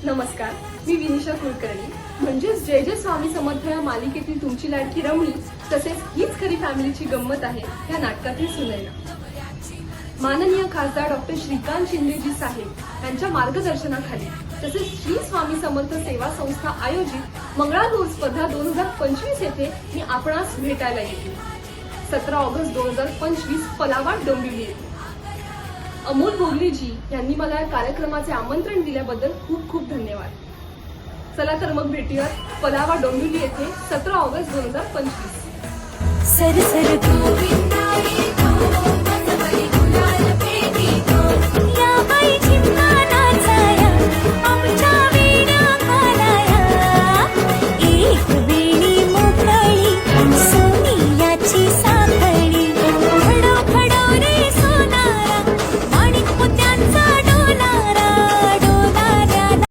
नमस्कार, मी विनिशा कुलकर्णी म्हणजेच जय जय स्वामी समर्थ या मालिकेतील तुमची लाडकी रमणी तसेच हीच खरी फॅमिलीची गंमत आहे या नाटकातील सुनैना। माननीय खासदार डॉक्टर श्रीकांत शिंदेजी साहेब यांच्या मार्गदर्शनाखाली तसेच श्री स्वामी समर्थ सेवा संस्था आयोजित मंगळागौर स्पर्धा 2025 येथे मी आपणास भेटायला येते। 17 ऑगस्ट 2025 पलावाड डोंबिवली येथे। अमोल बोगलेजी यांनी मला या कार्यक्रमाचे आमंत्रण दिल्याबद्दल खूप खूप धन्यवाद। चला तर मग भेटूयात पलावा डोंबिवली येथे 17 ऑगस्ट 2025।